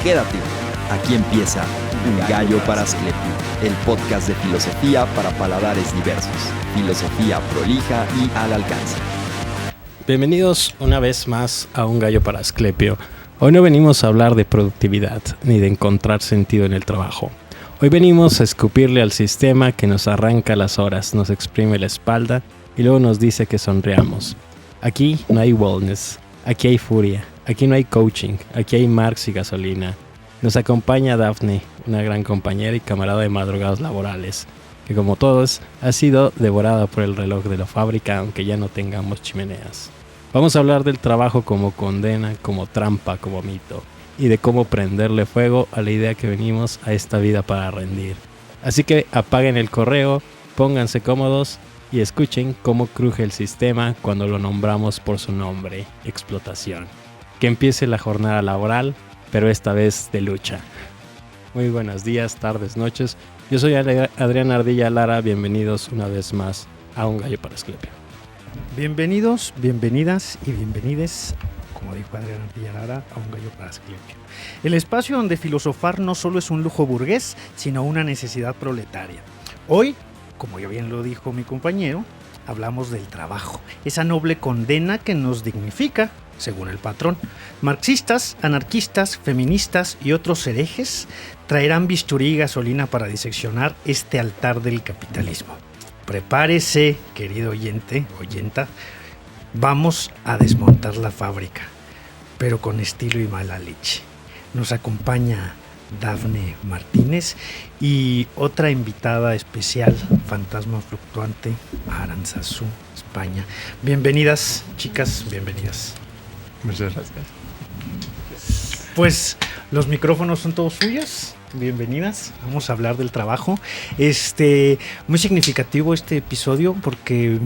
Quédate, aquí empieza Un Gallo para Asclepio, el podcast de filosofía para paladares diversos, filosofía prolija y al alcance. Bienvenidos una vez más a Un Gallo para Asclepio. Hoy no venimos a hablar de productividad ni de encontrar sentido en el trabajo. Hoy venimos a escupirle al sistema que nos arranca las horas, nos exprime la espalda y luego nos dice que sonreamos. Aquí no hay wellness, aquí hay furia, aquí no hay coaching, aquí hay Marx y gasolina. Nos acompaña Dafne, una gran compañera y camarada de madrugadas laborales, que como todos ha sido devorada por el reloj de la fábrica aunque ya no tengamos chimeneas. Vamos a hablar del trabajo como condena, como trampa, como mito, y de cómo prenderle fuego a la idea que venimos a esta vida para rendir. Así que apaguen el correo, pónganse cómodos y escuchen cómo cruje el sistema cuando lo nombramos por su nombre, explotación. Que empiece la jornada laboral, pero esta vez de lucha. Muy buenos días, tardes, noches. Yo soy Adrián Ardilla Lara, bienvenidos una vez más a Un Gallo para Asclepio. Bienvenidos, bienvenidas y bienvenides, como dijo Adrián Ardilla Lara, a Un Gallo para Asclepio. El espacio donde filosofar no solo es un lujo burgués, sino una necesidad proletaria. Hoy, como ya bien lo dijo mi compañero, hablamos del trabajo, esa noble condena que nos dignifica, según el patrón. Marxistas, anarquistas, feministas y otros herejes traerán bisturí y gasolina para diseccionar este altar del capitalismo. Prepárese, querido oyenta, vamos a desmontar la fábrica, pero con estilo y mala leche. Nos acompaña Dafne Martínez y otra invitada especial, fantasma fluctuante, Aranzazú, España. Bienvenidas, chicas, bienvenidas. Muchas gracias. Pues los micrófonos son todos suyos. Bienvenidas, vamos a hablar del trabajo. Muy significativo este episodio porque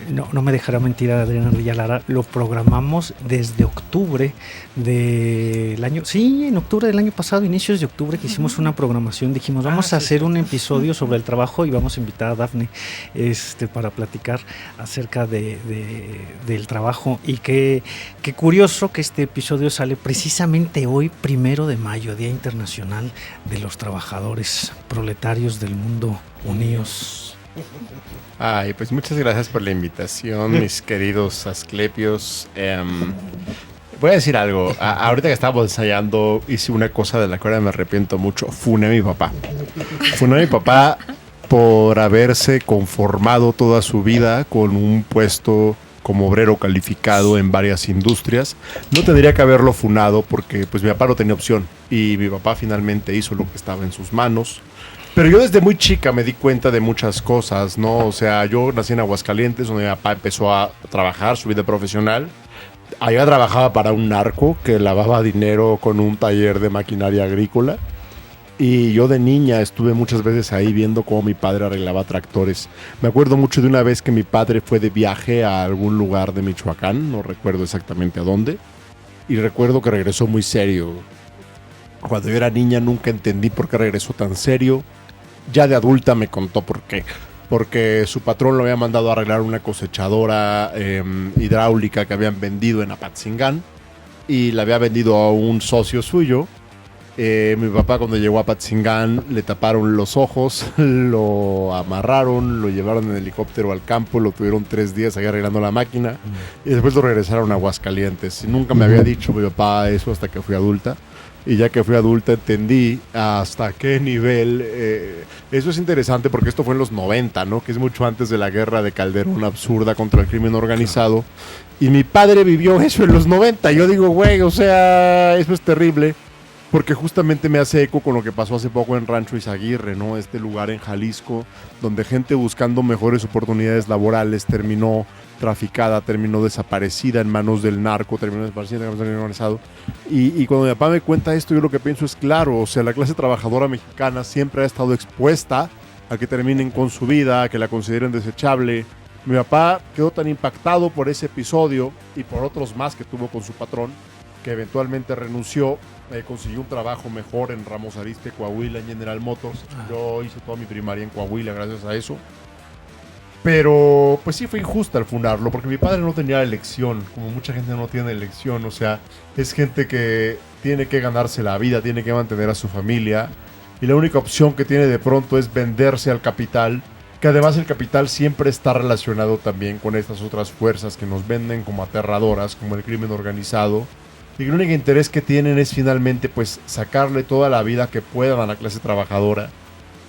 no me dejará mentir Adrián Ardilla Lara, lo programamos desde octubre del año, en octubre del año pasado, inicios de octubre, que hicimos una programación, dijimos vamos a hacer un episodio sobre el trabajo y vamos a invitar a Dafne para platicar acerca del trabajo. Y qué curioso que este episodio sale precisamente hoy, 1 de mayo, Día Internacional de los Trabajadores Proletarios del Mundo Unidos. Ay, pues muchas gracias por la invitación, mis queridos asclepios. Voy a decir algo. Ahorita que estábamos ensayando, hice una cosa de la que ahora me arrepiento mucho. Funé a mi papá. Funé a mi papá por haberse conformado toda su vida con un puesto como obrero calificado en varias industrias. No tendría que haberlo funado porque pues mi papá no tenía opción y mi papá finalmente hizo lo que estaba en sus manos. Pero yo desde muy chica me di cuenta de muchas cosas, ¿no? O sea, yo nací en Aguascalientes, donde mi papá empezó a trabajar su vida profesional. Allá trabajaba para un narco que lavaba dinero con un taller de maquinaria agrícola. Y yo de niña estuve muchas veces ahí viendo cómo mi padre arreglaba tractores. Me acuerdo mucho de una vez que mi padre fue de viaje a algún lugar de Michoacán, no recuerdo exactamente a dónde, y recuerdo que regresó muy serio. Cuando yo era niña nunca entendí por qué regresó tan serio. Ya de adulta me contó por qué. Porque su patrón lo había mandado a arreglar una cosechadora hidráulica que habían vendido en Apatzingán y la había vendido a un socio suyo. Mi papá cuando llegó a Apatzingán le taparon los ojos, lo amarraron, lo llevaron en helicóptero al campo, lo tuvieron 3 días ahí arreglando la máquina y después lo regresaron a Aguascalientes. Y nunca me había dicho mi papá eso hasta que fui adulta. Y ya que fui adulta entendí hasta qué nivel. Eso es interesante porque esto fue en los 90, ¿no? Que es mucho antes de la guerra de Calderón absurda contra el crimen organizado. Y mi padre vivió eso en los 90. Yo digo, güey, o sea, eso es terrible. Porque justamente me hace eco con lo que pasó hace poco en Rancho Izaguirre, ¿no? Este lugar en Jalisco donde gente buscando mejores oportunidades laborales terminó traficada, terminó desaparecida en manos del narco, terminó desaparecida en manos del organizado. Y cuando mi papá me cuenta esto, yo lo que pienso es claro, o sea, la clase trabajadora mexicana siempre ha estado expuesta a que terminen con su vida, a que la consideren desechable. Mi papá quedó tan impactado por ese episodio y por otros más que tuvo con su patrón, que eventualmente renunció, consiguió un trabajo mejor en Ramos Arizpe, Coahuila, en General Motors. Yo hice toda mi primaria en Coahuila gracias a eso. Pero pues sí fue injusta al fundarlo, porque mi padre no tenía elección, como mucha gente no tiene elección. O sea, es gente que tiene que ganarse la vida, tiene que mantener a su familia, y la única opción que tiene de pronto es venderse al capital, que además el capital siempre está relacionado también con estas otras fuerzas que nos venden como aterradoras, como el crimen organizado, y el único interés que tienen es finalmente pues sacarle toda la vida que puedan a la clase trabajadora,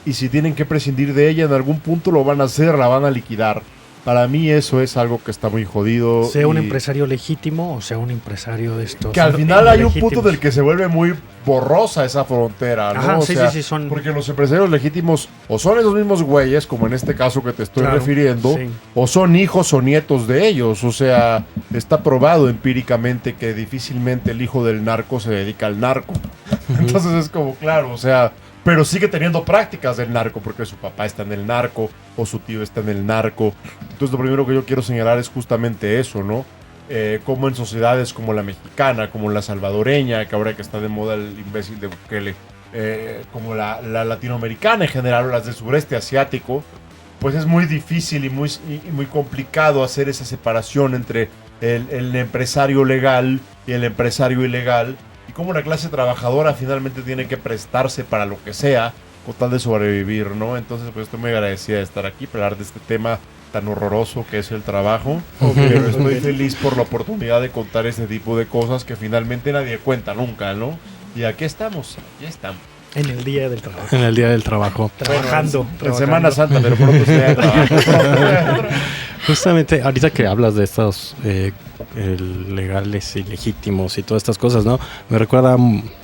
y si tienen que prescindir de ella en algún punto lo van a hacer, la van a liquidar. Para mí eso es algo que está muy jodido. Sea un empresario legítimo o sea un empresario de estos. Que al final hay un punto del que se vuelve muy borrosa esa frontera, ¿no? Ajá, o sí, sea, sí, son... Porque los empresarios legítimos o son esos mismos güeyes, como en este caso que te estoy refiriendo, sí. o son hijos o nietos de ellos. O sea, está probado empíricamente que difícilmente el hijo del narco se dedica al narco. Entonces es como, claro, o sea... Pero sigue teniendo prácticas del narco porque su papá está en el narco o su tío está en el narco. Entonces lo primero que yo quiero señalar es justamente eso, ¿no? Como en sociedades como la mexicana, como la salvadoreña, que ahora que está de moda el imbécil de Bukele, como la latinoamericana en general o las del sureste asiático, pues es muy difícil y muy complicado hacer esa separación entre el empresario legal y el empresario ilegal. Y como una clase trabajadora finalmente tiene que prestarse para lo que sea con tal de sobrevivir, ¿no? Entonces pues estoy muy agradecida de estar aquí para hablar de este tema tan horroroso que es el trabajo. Pero estoy feliz por la oportunidad de contar este tipo de cosas que finalmente nadie cuenta nunca, ¿no? Y aquí estamos. En el día del trabajo. En el día del trabajo. Trabajando. En Semana Santa, pero pronto se da trabajo. Justamente, ahorita que hablas de estos legales y legítimos y todas estas cosas, ¿no? Me recuerda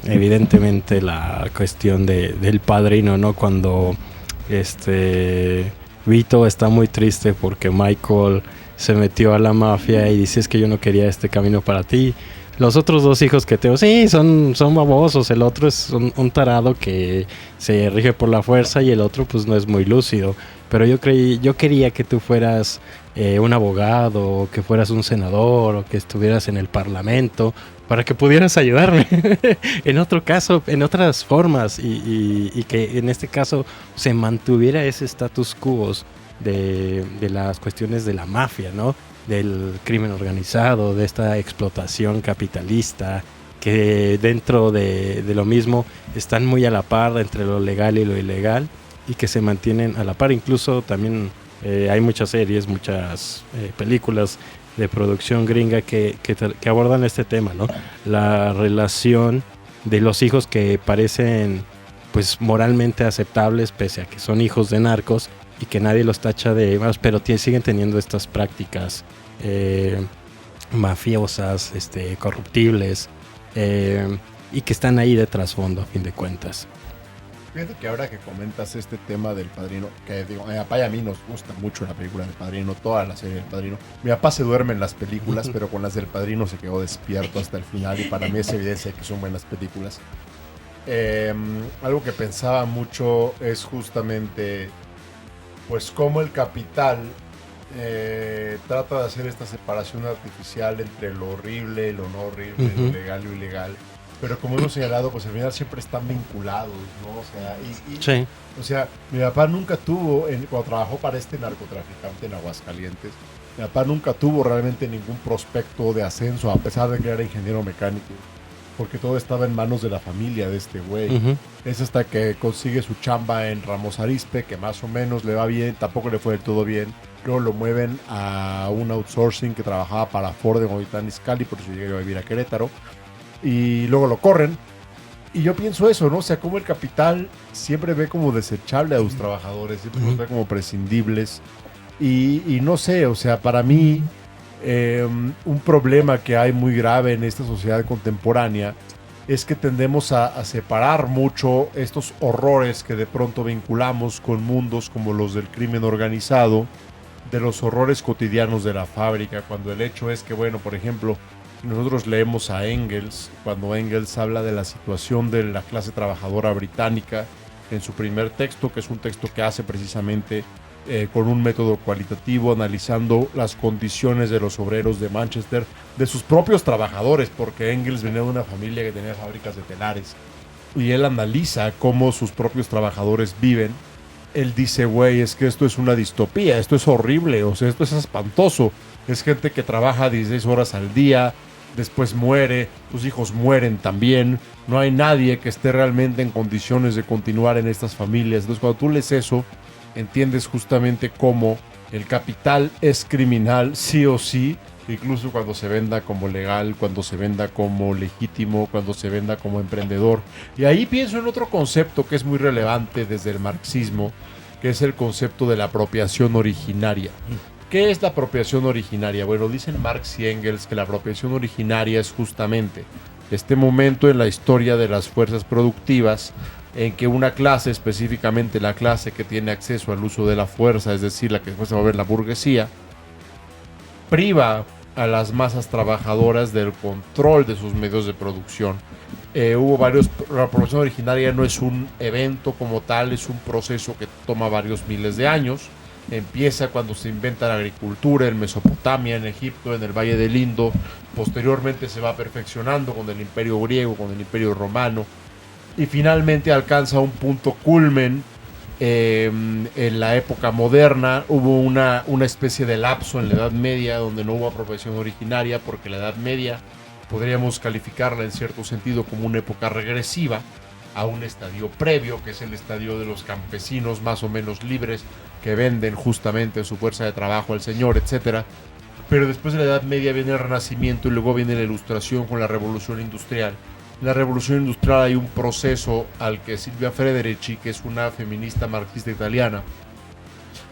evidentemente la cuestión del Padrino, ¿no? Cuando Vito está muy triste porque Michael se metió a la mafia y dice: es que yo no quería este camino para ti. Los otros dos hijos que tengo, sí, son babosos. El otro es un tarado que se rige por la fuerza y el otro pues no es muy lúcido. Pero yo quería que tú fueras un abogado, o que fueras un senador, o que estuvieras en el parlamento, para que pudieras ayudarme en otro caso, en otras formas, y que en este caso se mantuviera ese status quo de las cuestiones de la mafia, ¿no? Del crimen organizado, de esta explotación capitalista, que dentro de lo mismo están muy a la par entre lo legal y lo ilegal, y que se mantienen a la par. Incluso también hay muchas series, muchas películas de producción gringa que abordan este tema, ¿no? La relación de los hijos que parecen pues moralmente aceptables pese a que son hijos de narcos y que nadie los tacha de más, pero siguen teniendo estas prácticas mafiosas, corruptibles, y que están ahí de trasfondo a fin de cuentas. Fíjate que ahora que comentas este tema del Padrino, que digo, a mi papá y a mí nos gusta mucho la película del Padrino, toda la serie del Padrino. Mi papá se duerme en las películas, pero con las del Padrino se quedó despierto hasta el final, y para mí es evidencia de que son buenas películas. Algo que pensaba mucho es justamente pues cómo el capital trata de hacer esta separación artificial entre lo horrible y lo no horrible, lo legal y lo ilegal. Pero como hemos señalado, pues al final siempre están vinculados, ¿no? O sea, sí. O sea, mi papá nunca tuvo, cuando trabajó para este narcotraficante en Aguascalientes, mi papá nunca tuvo realmente ningún prospecto de ascenso, a pesar de que era ingeniero mecánico, porque todo estaba en manos de la familia de este güey. Es hasta que consigue su chamba en Ramos Arizpe, que más o menos le va bien, tampoco le fue del todo bien. Luego lo mueven a un outsourcing que trabajaba para Ford en Oitán Izcalli, por eso llegué a vivir a Querétaro. Y luego lo corren. Y yo pienso eso, ¿no? O sea, como el capital siempre ve como desechable a sus trabajadores, siempre los ve como prescindibles. Y no sé, o sea, para mí un problema que hay muy grave en esta sociedad contemporánea es que tendemos a separar mucho estos horrores que de pronto vinculamos con mundos como los del crimen organizado de los horrores cotidianos de la fábrica, cuando el hecho es que, bueno, por ejemplo, nosotros leemos a Engels, cuando Engels habla de la situación de la clase trabajadora británica en su primer texto, que es un texto que hace precisamente con un método cualitativo, analizando las condiciones de los obreros de Manchester, de sus propios trabajadores, porque Engels venía de una familia que tenía fábricas de telares, y él analiza cómo sus propios trabajadores viven, él dice, güey, es que esto es una distopía, esto es horrible, o sea, esto es espantoso. Es gente que trabaja 16 horas al día, después muere, sus hijos mueren también. No hay nadie que esté realmente en condiciones de continuar en estas familias. Entonces, cuando tú lees eso, entiendes justamente cómo el capital es criminal, sí o sí, incluso cuando se venda como legal, cuando se venda como legítimo, cuando se venda como emprendedor. Y ahí pienso en otro concepto que es muy relevante desde el marxismo, que es el concepto de la apropiación originaria. ¿Qué es la apropiación originaria? Bueno, dicen Marx y Engels que la apropiación originaria es justamente este momento en la historia de las fuerzas productivas en que una clase, específicamente la clase que tiene acceso al uso de la fuerza, es decir, la que después se va a ver la burguesía, priva a las masas trabajadoras del control de sus medios de producción. La apropiación originaria no es un evento como tal, es un proceso que toma varios miles de años. Empieza cuando se inventa la agricultura en Mesopotamia, en Egipto, en el Valle del Indo. Posteriormente se va perfeccionando con el Imperio griego, con el Imperio romano. Y finalmente alcanza un punto culmen en la época moderna. Hubo una especie de lapso en la Edad Media donde no hubo apropiación originaria, porque la Edad Media podríamos calificarla en cierto sentido como una época regresiva a un estadio previo, que es el estadio de los campesinos más o menos libres que venden justamente su fuerza de trabajo al señor, etc. Pero después de la Edad Media viene el Renacimiento y luego viene la Ilustración con la Revolución Industrial. En la Revolución Industrial hay un proceso al que Silvia Federici, que es una feminista marxista italiana,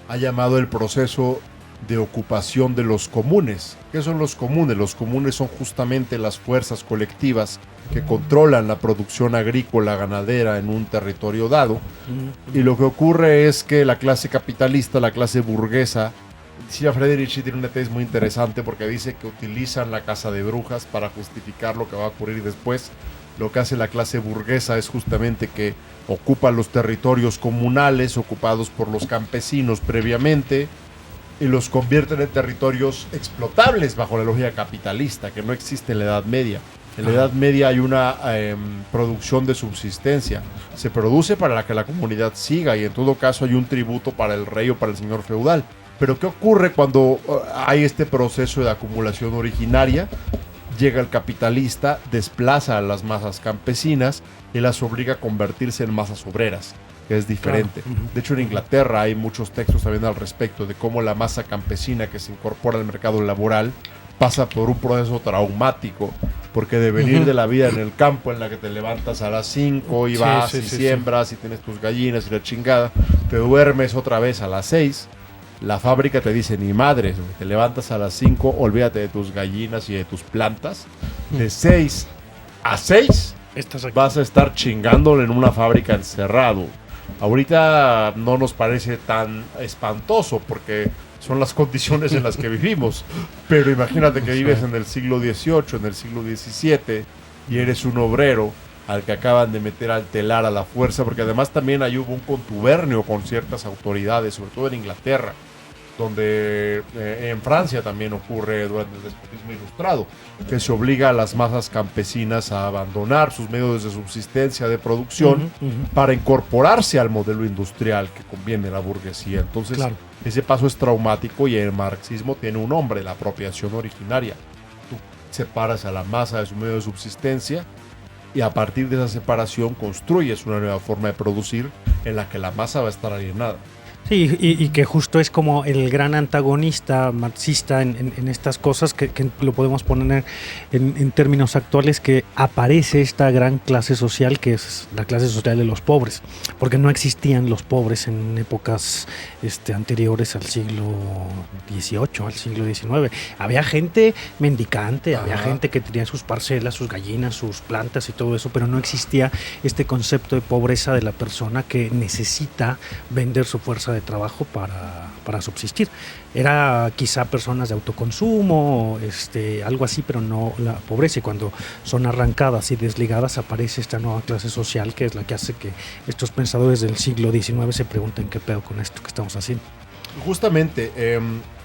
ha llamado el proceso de ocupación de los comunes. ¿Qué son los comunes? Los comunes son justamente las fuerzas colectivas que controlan la producción agrícola, ganadera en un territorio dado. Y lo que ocurre es que la clase capitalista, la clase burguesa, Silvia Federici tiene una tesis muy interesante porque dice que utilizan la caza de brujas para justificar lo que va a ocurrir después. Lo que hace la clase burguesa es justamente que ocupa los territorios comunales ocupados por los campesinos previamente y los convierten en territorios explotables bajo la lógica capitalista, que no existe en la Edad Media. En la Edad Media hay una producción de subsistencia. Se produce para que la comunidad siga y en todo caso hay un tributo para el rey o para el señor feudal. Pero ¿qué ocurre cuando hay este proceso de acumulación originaria? Llega el capitalista, desplaza a las masas campesinas y las obliga a convertirse en masas obreras, que es diferente. Claro. De hecho, en Inglaterra hay muchos textos también al respecto de cómo la masa campesina que se incorpora al mercado laboral pasa por un proceso traumático, porque de venir de la vida en el campo en la que te levantas a las 5 y vas y siembras y tienes tus gallinas y la chingada, te duermes otra vez a las 6. La fábrica te dice, ni madres, te levantas a las 5, olvídate de tus gallinas y de tus plantas. De 6 a 6 vas a estar chingándole en una fábrica encerrado. Ahorita no nos parece tan espantoso porque son las condiciones en las que vivimos. Pero imagínate que vives en el siglo XVIII, en el siglo XVII y eres un obrero al que acaban de meter al telar a la fuerza, porque además también ahí hubo un contubernio con ciertas autoridades, sobre todo en Inglaterra, donde en Francia también ocurre durante el despotismo ilustrado, que se obliga a las masas campesinas a abandonar sus medios de subsistencia, de producción, para incorporarse al modelo industrial que conviene a la burguesía. Entonces, ese paso es traumático y el marxismo tiene un nombre, la apropiación originaria. Tú separas a la masa de su medio de subsistencia y a partir de esa separación construyes una nueva forma de producir en la que la masa va a estar alienada. Sí, y que justo es como el gran antagonista marxista en estas cosas, que lo podemos poner en términos actuales, que aparece esta gran clase social que es la clase social de los pobres, porque no existían los pobres en épocas anteriores al siglo XVIII, al siglo XIX. Había gente mendicante, había gente que tenía sus parcelas, sus gallinas, sus plantas y todo eso, pero no existía este concepto de pobreza de la persona que necesita vender su fuerza de trabajo para subsistir. Era quizá personas de autoconsumo, algo así, pero no la pobreza. Y cuando son arrancadas y desligadas aparece esta nueva clase social que es la que hace que estos pensadores del siglo XIX se pregunten qué pedo con esto que estamos haciendo. Justamente,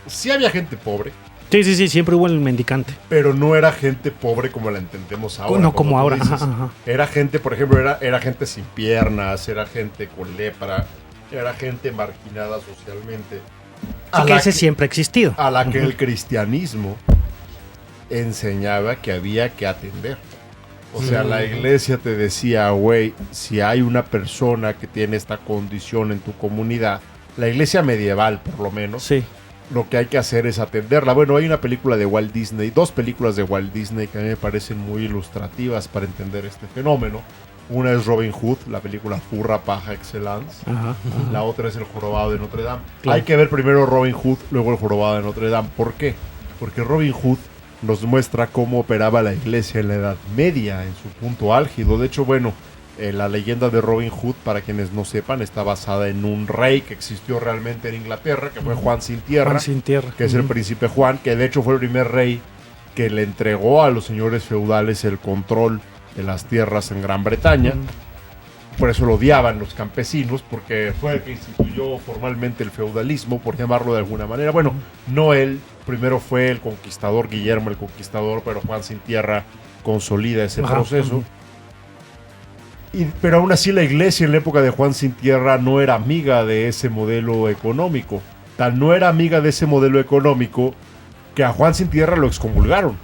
sí había gente pobre. Sí, siempre hubo el mendicante. Pero no era gente pobre como la entendemos ahora. No como ahora. Ajá. Era gente, por ejemplo, era gente sin piernas, era gente con lepra. era gente marginada socialmente. Que ese siempre ha existido. A la que el cristianismo enseñaba que había que atender. O sea, la iglesia te decía, güey, si hay una persona que tiene esta condición en tu comunidad, la iglesia medieval por lo menos, Sí. lo que hay que hacer es atenderla. Bueno, hay una película de Walt Disney, 2 películas de Walt Disney que a mí me parecen muy ilustrativas para entender este fenómeno. Una es Robin Hood, la película Furra, Paja, Excellence. Ajá. La otra es El Jorobado de Notre Dame. Claro. Hay que ver primero Robin Hood, luego El Jorobado de Notre Dame. ¿Por qué? Porque Robin Hood nos muestra cómo operaba la iglesia en la Edad Media, en su punto álgido. De hecho, bueno, la leyenda de Robin Hood, para quienes no sepan, está basada en un rey que existió realmente en Inglaterra, que fue Juan Sin Tierra, Juan Sin Tierra. que es el príncipe Juan, que de hecho fue el primer rey que le entregó a los señores feudales el control de las tierras en Gran Bretaña. Por eso lo odiaban los campesinos, porque fue el que instituyó formalmente el feudalismo, por llamarlo de alguna manera. Bueno, no él, primero fue el conquistador, Guillermo el Conquistador, pero Juan Sin Tierra consolida ese proceso. Pero aún así la iglesia en la época de Juan Sin Tierra no era amiga de ese modelo económico. Tal no era amiga de ese modelo económico que a Juan Sin Tierra lo excomulgaron.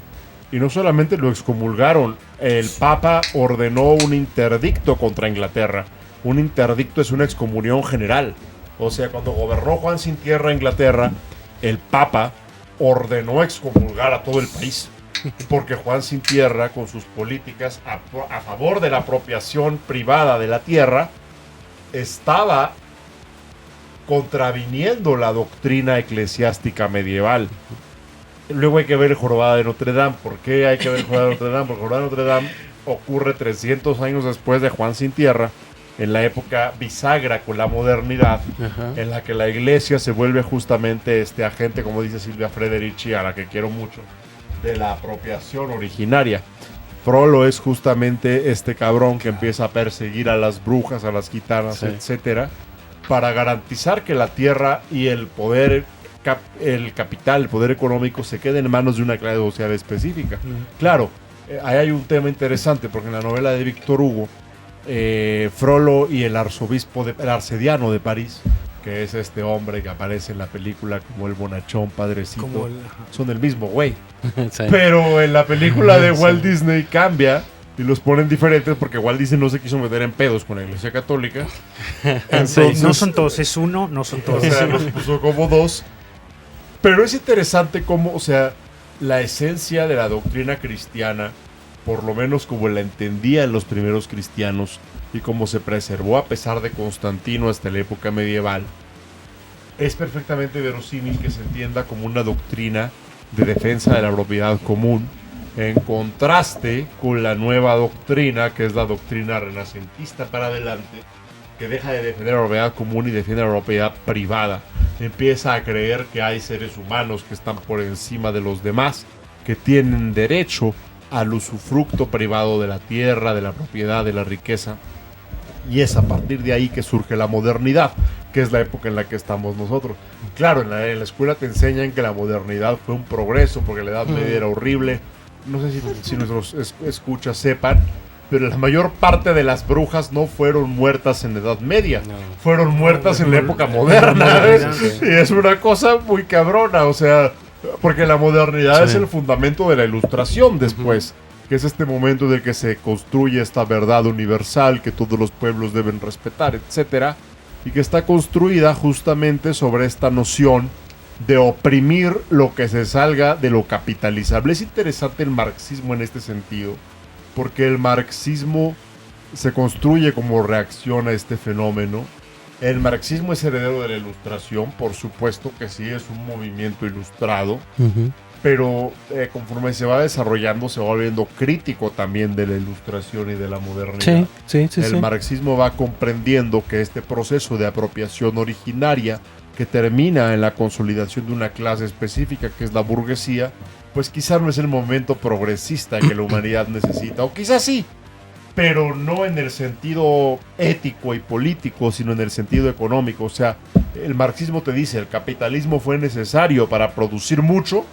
Y no solamente lo excomulgaron, el Papa ordenó un interdicto contra Inglaterra. Un interdicto es una excomunión general. O sea, cuando gobernó Juan Sin Tierra Inglaterra, el Papa ordenó excomulgar a todo el país. Porque Juan Sin Tierra, con sus políticas a favor de la apropiación privada de la tierra, estaba contraviniendo la doctrina eclesiástica medieval. Luego hay que ver El Jorobado de Notre Dame. ¿Por qué hay que ver El Jorobado de Notre Dame? Porque El Jorobado de Notre Dame ocurre 300 años después de Juan Sin Tierra, en la época bisagra con la modernidad, en la que la iglesia se vuelve justamente este agente, como dice Silvia Frederici, a la que quiero mucho, de la apropiación originaria. Frollo es justamente este cabrón que empieza a perseguir a las brujas, a las gitanas, etcétera, para garantizar que la tierra y el poder, el capital, el poder económico se quede en manos de una clase social específica. Claro, ahí hay un tema interesante, porque en la novela de Víctor Hugo, Frollo y el arzobispo, el arcediano de París, que es este hombre que aparece en la película como el bonachón padrecito, son el mismo güey. Sí. Pero en la película de Walt Disney cambia y los ponen diferentes porque Walt Disney no se quiso meter en pedos con la iglesia católica. Entonces, no son todos, es uno, no son todos. o sea, los puso como 2. Pero es interesante cómo, o sea, la esencia de la doctrina cristiana, por lo menos como la entendían los primeros cristianos y cómo se preservó a pesar de Constantino hasta la época medieval, es perfectamente verosímil que se entienda como una doctrina de defensa de la propiedad común, en contraste con la nueva doctrina, que es la doctrina renacentista para adelante, que deja de defender la propiedad común y defiende la propiedad privada. Empieza a creer que hay seres humanos que están por encima de los demás, que tienen derecho al usufructo privado de la tierra, de la propiedad, de la riqueza. Y es a partir de ahí que surge la modernidad, que es la época en la que estamos nosotros. Claro, en la escuela te enseñan que la modernidad fue un progreso, porque la Edad Media era horrible. No sé si nuestros escuchas sepan, pero la mayor parte de las brujas no fueron muertas en la Edad Media, fueron muertas en la época moderna. Y es una cosa muy cabrona, o sea, porque la modernidad es el fundamento de la Ilustración después. Que es este momento en el que se construye esta verdad universal que todos los pueblos deben respetar, etcétera, y que está construida justamente sobre esta noción de oprimir lo que se salga de lo capitalizable. Es interesante el marxismo en este sentido, porque el marxismo se construye como reacción a este fenómeno. El marxismo es heredero de la Ilustración, por supuesto que sí, es un movimiento ilustrado, pero conforme se va desarrollando se va volviendo crítico también de la Ilustración y de la modernidad. El marxismo va comprendiendo que este proceso de apropiación originaria que termina en la consolidación de una clase específica que es la burguesía, pues quizás no es el momento progresista que la humanidad necesita, o quizás sí, pero no en el sentido ético y político, sino en el sentido económico. O sea, el marxismo te dice, el capitalismo fue necesario para producir mucho,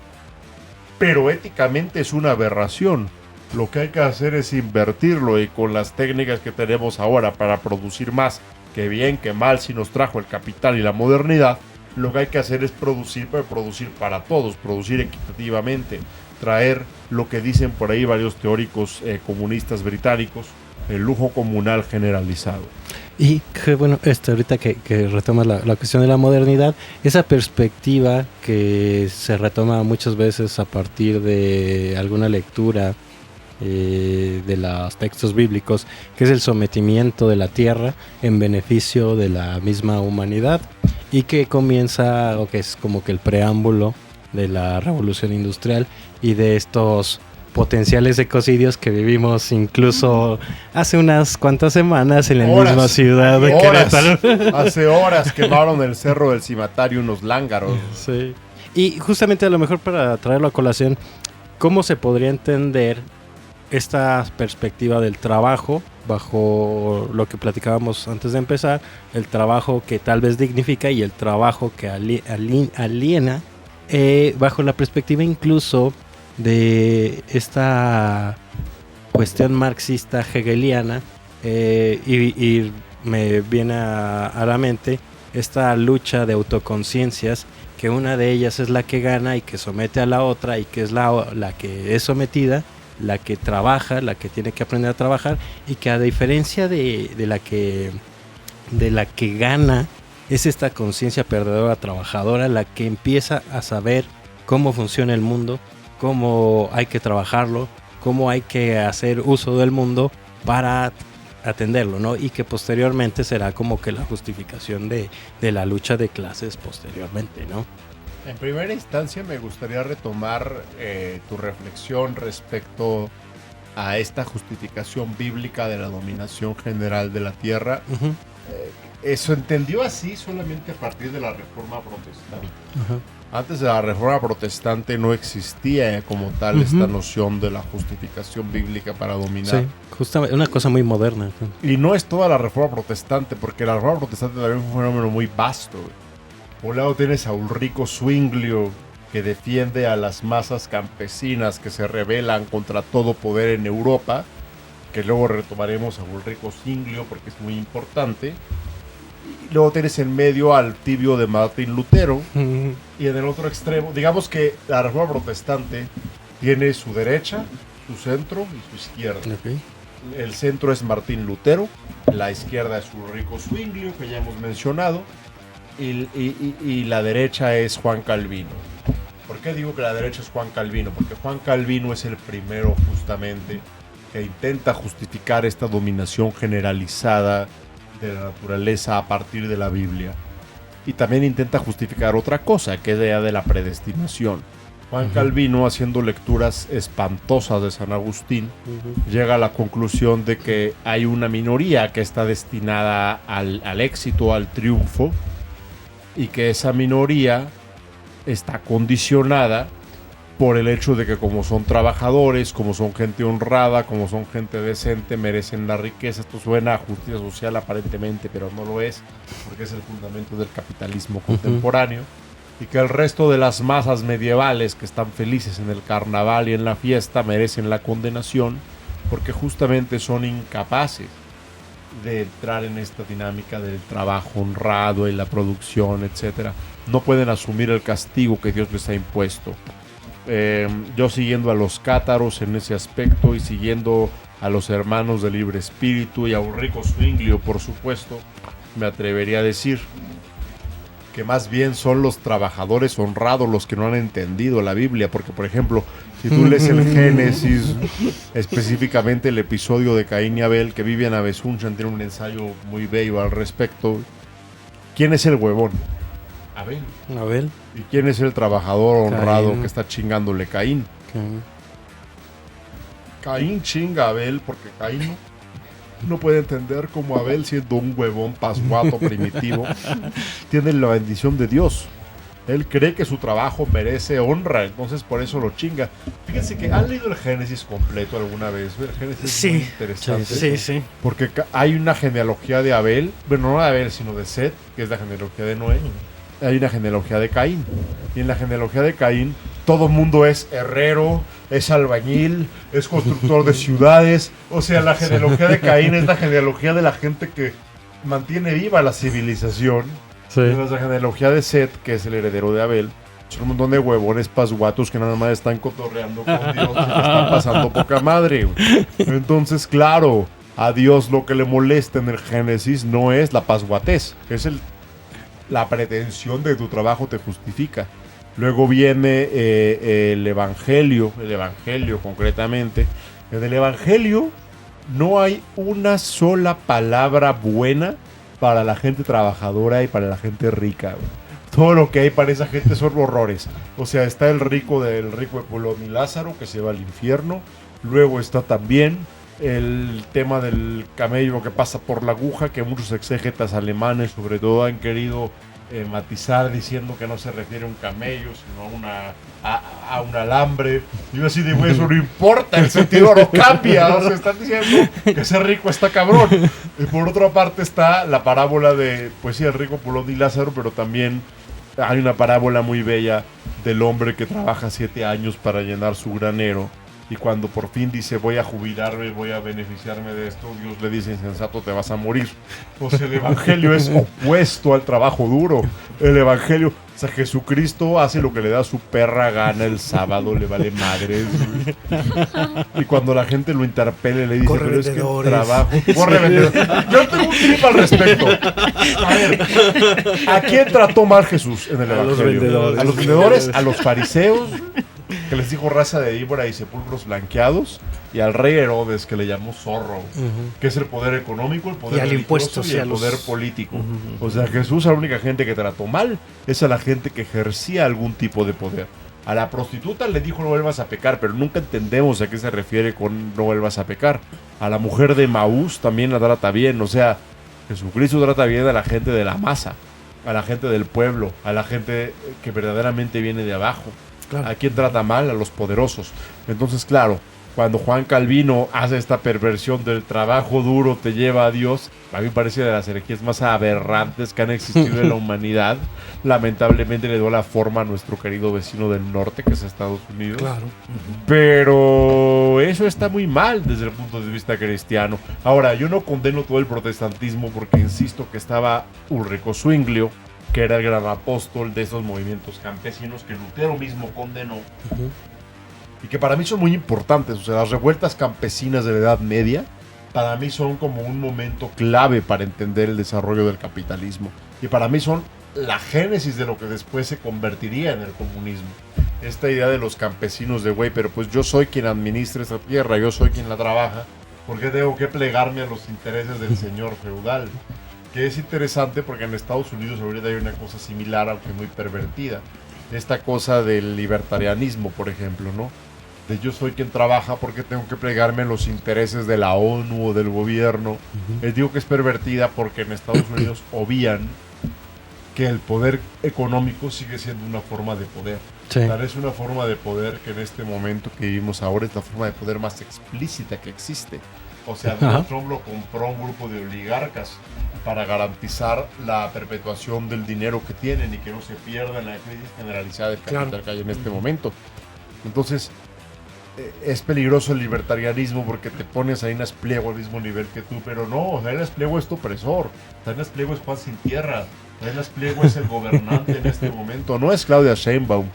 pero éticamente es una aberración. Lo que hay que hacer es invertirlo, y con las técnicas que tenemos ahora para producir más que bien, que mal, si nos trajo el capital y la modernidad, lo que hay que hacer es producir, pero producir para todos, producir equitativamente, traer lo que dicen por ahí varios teóricos comunistas británicos, el lujo comunal generalizado. Y que bueno, ahorita que retomas la cuestión de la modernidad, esa perspectiva que se retoma muchas veces a partir de alguna lectura de los textos bíblicos, que es el sometimiento de la tierra en beneficio de la misma humanidad, y que comienza, o que es como que el preámbulo de la revolución industrial y de estos potenciales ecocidios que vivimos incluso hace unas cuantas semanas en la misma ciudad de Querétaro. Hace horas quemaron el cerro del Cimatario unos lángaros. Sí. Y justamente a lo mejor para traerlo a colación, ¿cómo se podría entender esta perspectiva del trabajo bajo lo que platicábamos antes de empezar? El trabajo que tal vez dignifica y el trabajo que aliena, bajo la perspectiva incluso de esta cuestión marxista hegeliana, y me viene a la mente esta lucha de autoconciencias, que una de ellas es la que gana y que somete a la otra, y que es la que es sometida, la que trabaja, la que tiene que aprender a trabajar, y que a diferencia de la que gana, es esta conciencia perdedora trabajadora la que empieza a saber cómo funciona el mundo, cómo hay que trabajarlo, cómo hay que hacer uso del mundo para atenderlo, ¿no? Y que posteriormente será como que la justificación de la lucha de clases posteriormente, ¿no? En primera instancia me gustaría retomar tu reflexión respecto a esta justificación bíblica de la dominación general de la tierra. Uh-huh. Eso entendió así solamente a partir de la Reforma Protestante. Uh-huh. Antes de la Reforma Protestante no existía como tal Uh-huh. esta noción de la justificación bíblica para dominar. Sí, justamente una cosa muy moderna. Y no es toda la Reforma Protestante, porque la Reforma Protestante también fue un fenómeno muy vasto. Por un lado tienes a Ulrico Zwinglio, que defiende a las masas campesinas que se rebelan contra todo poder en Europa, que luego retomaremos a Ulrico Zwinglio porque es muy importante. Y luego tienes en medio al tibio de Martín Lutero. Uh-huh. Y en el otro extremo, digamos que la Reforma Protestante tiene su derecha, su centro y su izquierda. Okay. El centro es Martín Lutero, la izquierda es Ulrico Zwinglio, que ya hemos mencionado, y la derecha es Juan Calvino. ¿Por qué digo que la derecha es Juan Calvino? Porque Juan Calvino es el primero justamente que intenta justificar esta dominación generalizada de la naturaleza a partir de la Biblia. Y también intenta justificar otra cosa, que es la idea de la predestinación. Juan Uh-huh. Calvino, haciendo lecturas espantosas de San Agustín, Uh-huh. llega a la conclusión de que hay una minoría que está destinada al éxito, al triunfo, y que esa minoría está condicionada por el hecho de que como son trabajadores, como son gente honrada, como son gente decente, merecen la riqueza. Esto suena a justicia social aparentemente, pero no lo es, porque es el fundamento del capitalismo contemporáneo. Y que el resto de las masas medievales que están felices en el carnaval y en la fiesta merecen la condenación, porque justamente son incapaces de entrar en esta dinámica del trabajo honrado y la producción, etcétera. No pueden asumir el castigo que Dios les ha impuesto. Yo siguiendo a los cátaros en ese aspecto y siguiendo a los hermanos de Libre Espíritu y a Ulrico Zwinglio, por supuesto, me atrevería a decir que más bien son los trabajadores honrados los que no han entendido la Biblia, porque por ejemplo, si tú lees el Génesis, específicamente el episodio de Caín y Abel, que Vivian Abesunchan tiene un ensayo muy bello al respecto. ¿Quién es el huevón? Abel. ¿Y quién es el trabajador honrado Caín. que está chingándole? Caín. Caín chinga a Abel porque Caín no puede entender cómo Abel, siendo un huevón pasguato primitivo, tiene la bendición de Dios. Él cree que su trabajo merece honra, entonces por eso lo chinga. Fíjense que han leído el Génesis completo alguna vez. El Génesis es muy interesante. Sí. Porque hay una genealogía de Abel, bueno, no de Abel, sino de Set, que es la genealogía de Noé. Hay una genealogía de Caín. Y en la genealogía de Caín, todo el mundo es herrero, es albañil, es constructor de ciudades. O sea, la genealogía de Caín es la genealogía de la gente que mantiene viva la civilización. Sí. Y la genealogía de Set, que es el heredero de Abel, son un montón de huevones pasguatos que nada más están cotorreando con Dios y que están pasando poca madre, güey. Entonces, claro, a Dios lo que le molesta en el Génesis no es la pasguatez, es la pretensión de tu trabajo te justifica. Luego viene el Evangelio concretamente. En el Evangelio no hay una sola palabra buena para la gente trabajadora y para la gente rica, güey. Todo lo que hay para esa gente son horrores. O sea, está el rico de Pulón y Lázaro, que se va al infierno. Luego está también el tema del camello que pasa por la aguja, que muchos exégetas alemanes sobre todo han querido matizar diciendo que no se refiere a un camello, sino a un alambre. Y yo así digo, eso no importa, el sentido no cambia. O sea, están diciendo que ese rico está cabrón. Y por otra parte está la parábola de, pues sí, el rico Pulón y Lázaro, pero también hay una parábola muy bella del hombre que trabaja 7 años para llenar su granero. Y cuando por fin dice, voy a jubilarme, voy a beneficiarme de esto, Dios le dice, insensato, te vas a morir. O sea, el Evangelio es opuesto al trabajo duro. El Evangelio, o sea, Jesucristo hace lo que le da su perra gana el sábado, le vale madres. Y cuando la gente lo interpele, le dice, Corre pero es que el vendedores. trabajo... Corre vendedores. Yo tengo un trip al respecto. A ver, ¿a quién trató mal Jesús en el A los Evangelio? vendedores. A los vendedores, a los fariseos, que les dijo raza de víbora y sepulcros blanqueados, y al rey Herodes, que le llamó zorro, que es el poder económico, el poder Y al religioso impuesto, y sí, el a los- poder político. O sea, Jesús a la única gente que trató mal es a la gente que ejercía algún tipo de poder. A la prostituta le dijo no vuelvas a pecar, pero nunca entendemos a qué se refiere con no vuelvas a pecar. A la mujer de Maús también la trata bien, o sea, Jesucristo trata bien a la gente de la masa, a la gente del pueblo, a la gente que verdaderamente viene de abajo. Claro. ¿A quién trata mal? A los poderosos. Entonces, claro, cuando Juan Calvino hace esta perversión del trabajo duro te lleva a Dios, a mí me parece de las herejías más aberrantes que han existido en la humanidad. Lamentablemente le dio la forma a nuestro querido vecino del norte, que es Estados Unidos. Claro. Pero eso está muy mal desde el punto de vista cristiano. Ahora, yo no condeno todo el protestantismo porque insisto que estaba Ulrico Zwinglio, que era el gran apóstol de esos movimientos campesinos que Lutero mismo condenó. Y que para mí son muy importantes. O sea, las revueltas campesinas de la Edad Media, para mí son como un momento clave para entender el desarrollo del capitalismo. Y para mí son la génesis de lo que después se convertiría en el comunismo. Esta idea de los campesinos de, güey, pero pues yo soy quien administra esta tierra, yo soy quien la trabaja, ¿por qué tengo que plegarme a los intereses del señor feudal? Que es interesante porque en Estados Unidos ahorita hay una cosa similar, aunque muy pervertida. Esta cosa del libertarianismo, por ejemplo, ¿no? De yo soy quien trabaja, ¿por qué tengo que plegarme a los intereses de la ONU o del gobierno? Les digo que es pervertida porque en Estados Unidos obvían que el poder económico sigue siendo una forma de poder. Sí. Tal es una forma de poder que en este momento que vivimos ahora es la forma de poder más explícita que existe. O sea, Donald Trump lo compró a un grupo de oligarcas para garantizar la perpetuación del dinero que tienen y que no se pierda en la crisis generalizada del capital Claro. que hay en este momento. Entonces, es peligroso el libertarianismo porque te pones a Inés Pliego al mismo nivel que tú, pero no, Inés Pliego es tu opresor, Inés Pliego es Juan Sin Tierra, Inés Pliego es el gobernante en este momento, no es Claudia Sheinbaum,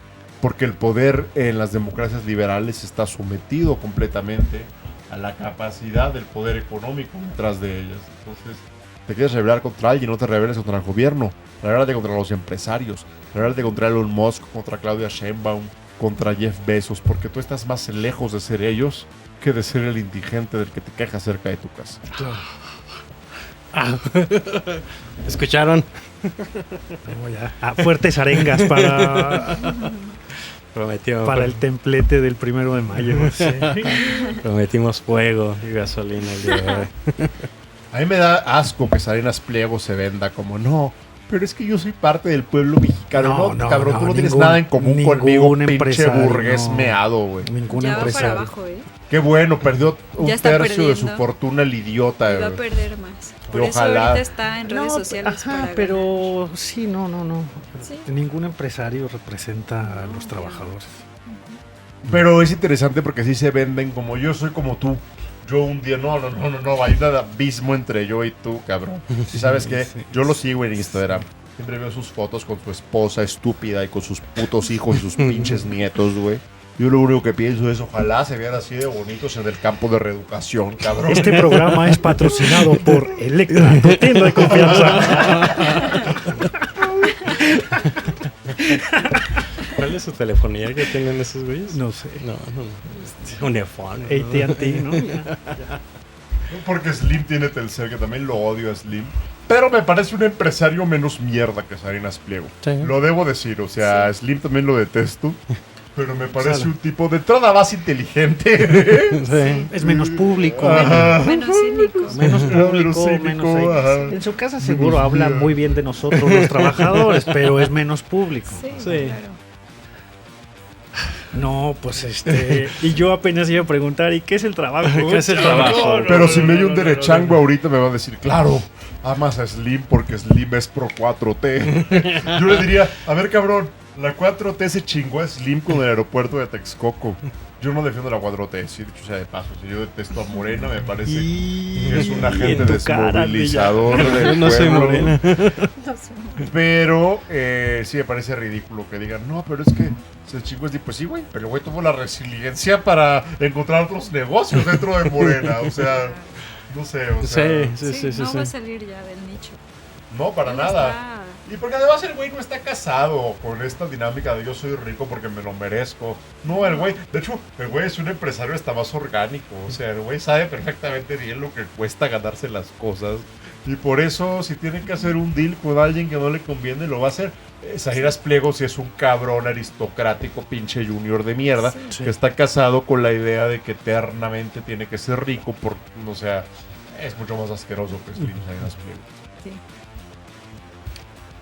porque el poder en las democracias liberales está sometido completamente a la capacidad del poder económico detrás de ellas. Entonces, te quieres rebelar contra alguien, no te rebeles contra el gobierno, rebélate contra los empresarios, rebélate contra Elon Musk, contra Claudia Sheinbaum, contra Jeff Bezos, porque tú estás más lejos de ser ellos que de ser el indigente del que te quejas cerca de tu casa. ¿Escucharon? Tengo ya fuertes arengas Prometió. para el templete del 1 de mayo. Sí. Prometimos fuego y gasolina el día de hoy. A mí me da asco que Salinas Pliego se venda como no, pero es que yo soy parte del pueblo mexicano. No, cabrón, tú no tienes nada en común conmigo, pinche empresario, burgués no. meado, güey. Ningún Ya va para empresario. abajo, ¿eh? Qué bueno, perdió un Ya está tercio de su perdiendo. fortuna el idiota, Y va a güey. perder más. Por Y eso ojalá. ahorita está en redes sociales ajá, para pero sí, no. Sí. Ningún empresario representa a los trabajadores. Pero es interesante porque sí se venden como yo soy como tú. Yo un día, no, hay un abismo entre yo y tú, cabrón. ¿Y sabes qué? Yo lo sigo en Instagram. Siempre veo sus fotos con su esposa estúpida y con sus putos hijos y sus pinches nietos, güey. Yo lo único que pienso es, ojalá se vean así de bonitos en el campo de reeducación, cabrón. Este programa es patrocinado por Electra, tu tienda de confianza. ¿Cuál es su telefonía que tienen esos güeyes? No sé. No. Un iPhone. AT&T, ¿no? Porque Slim tiene Telcel, que también lo odio a Slim. Pero me parece un empresario menos mierda que Salinas Pliego. Sí. Lo debo decir, o sea, Slim también lo detesto. Pero me parece un tipo de entrada más inteligente. Sí. Es menos público, Ajá. Menos cínico. menos público, Menos cínico, menos ajá. en su casa seguro habla muy bien de nosotros los trabajadores, pero es menos público. Sí, Sí. claro. No, pues y yo apenas iba a preguntar, ¿y qué es el trabajo? ¿Qué es el trabajo? Pero si me oye un derechango ahorita me va a decir, claro, amas a Slim porque Slim es pro 4T. Yo le diría, a ver cabrón, la 4T se chingó a Slim con el aeropuerto de Texcoco. Yo no defiendo la 4T, sí, dicho sea de paso. Si yo detesto a Morena, me parece que es un agente en tu cara, desmovilizador Yo del no soy pueblo. morena. Pero sí me parece ridículo que digan, no, pero es que se chingó Slim. Pues sí, güey, pero el güey tuvo la resiliencia para encontrar otros negocios dentro de Morena. O sea, no sé, o sea, Sí. No va a salir ya del nicho. no, para No nada. está. Y porque además el güey no está casado con esta dinámica de yo soy rico porque me lo merezco. No, el güey, de hecho, el güey es un empresario hasta más orgánico. O sea, el güey sabe perfectamente bien lo que cuesta ganarse las cosas. Y por eso, si tiene que hacer un deal con alguien que no le conviene, lo va a hacer. Salinas Pliego sí es un cabrón aristocrático, pinche junior de mierda, Sí. que está casado con la idea de que eternamente tiene que ser rico. O sea, es mucho más asqueroso que Slim Salinas Pliego. Sí.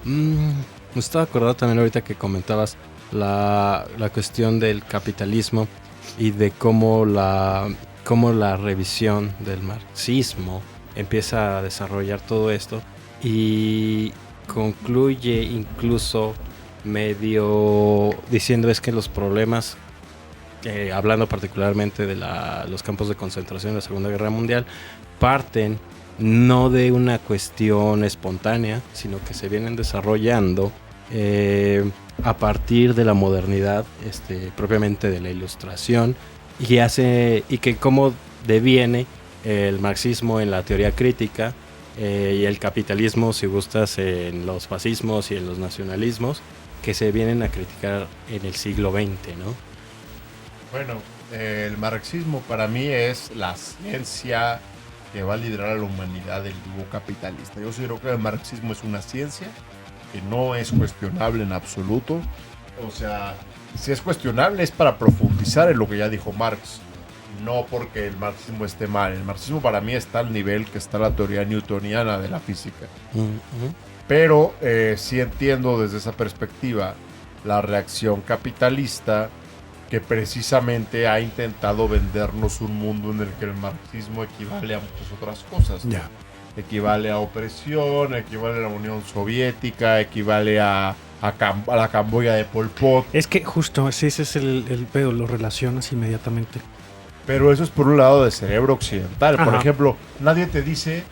Me estaba acordando también ahorita que comentabas la cuestión del capitalismo y de cómo la revisión del marxismo empieza a desarrollar todo esto y concluye incluso medio diciendo es que los problemas, hablando particularmente de los campos de concentración de la Segunda Guerra Mundial, parten no de una cuestión espontánea, sino que se vienen desarrollando a partir de la modernidad, propiamente de la Ilustración, y que cómo deviene el marxismo en la teoría crítica y el capitalismo, si gustas, en los fascismos y en los nacionalismos, que se vienen a criticar en el siglo XX, ¿no? Bueno, el marxismo para mí es la ciencia que va a liderar a la humanidad del yugo capitalista. Yo creo que el marxismo es una ciencia que no es cuestionable en absoluto. O sea, si es cuestionable es para profundizar en lo que ya dijo Marx, no porque el marxismo esté mal. El marxismo para mí está al nivel que está la teoría newtoniana de la física. Pero sí entiendo desde esa perspectiva la reacción capitalista que precisamente ha intentado vendernos un mundo en el que el marxismo equivale a muchas otras cosas. Ya. Equivale a opresión, equivale a la Unión Soviética, equivale a la Camboya de Pol Pot. Es que justo, sí, ese es el pedo, lo relacionas inmediatamente. Pero eso es por un lado del cerebro occidental. Por Ajá. ejemplo, nadie te dice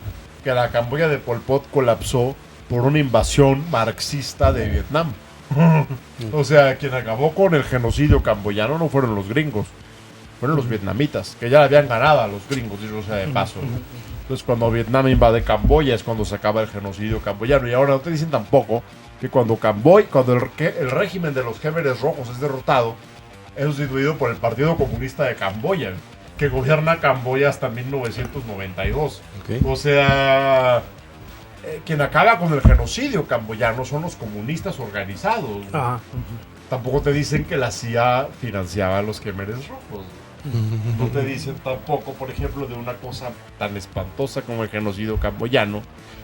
que la Camboya de Pol Pot colapsó por una invasión marxista de Vietnam. O sea, quien acabó con el genocidio camboyano no fueron los gringos, fueron los vietnamitas, que ya le habían ganado a los gringos, dicho sea de paso. Entonces, cuando Vietnam invade Camboya es cuando se acaba el genocidio camboyano. Y ahora no te dicen tampoco que cuando el régimen de los Khmeres rojos es derrotado, es sustituido por el Partido Comunista de Camboya, que gobierna Camboya hasta 1992. Okay. O sea, quien acaba con el genocidio camboyano son los comunistas organizados. Ajá. Tampoco te dicen que la CIA financiaba a los Khmeres rojos. No te dicen tampoco, por ejemplo, de una cosa tan espantosa como el genocidio camboyano,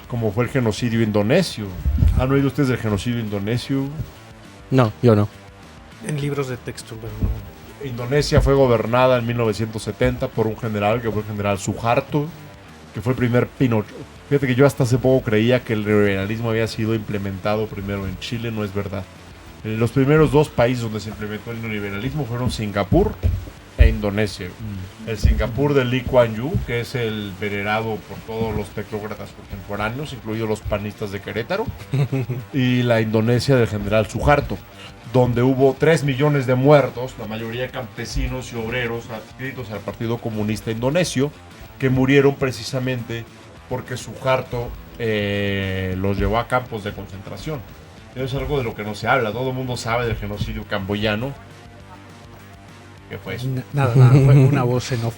como fue el genocidio indonesio. ¿Han oído ustedes del genocidio indonesio? No, yo no. En libros de texto, pero no. Indonesia fue gobernada en 1970 por un general que fue el general Suharto, que fue el primer Pinochet. Fíjate que yo hasta hace poco creía que el neoliberalismo había sido implementado primero en Chile, no es verdad. Los primeros dos países donde se implementó el neoliberalismo fueron Singapur e Indonesia. El Singapur de Lee Kuan Yew, que es el venerado por todos los tecnócratas contemporáneos, incluidos los panistas de Querétaro. Y la Indonesia del general Suharto, donde hubo 3 millones de muertos, la mayoría campesinos y obreros adscritos al Partido Comunista Indonesio, que murieron precisamente porque Suharto los llevó a campos de concentración. Eso es algo de lo que no se habla. Todo el mundo sabe del genocidio camboyano. ¿Qué fue eso? Nada, fue una voz en off.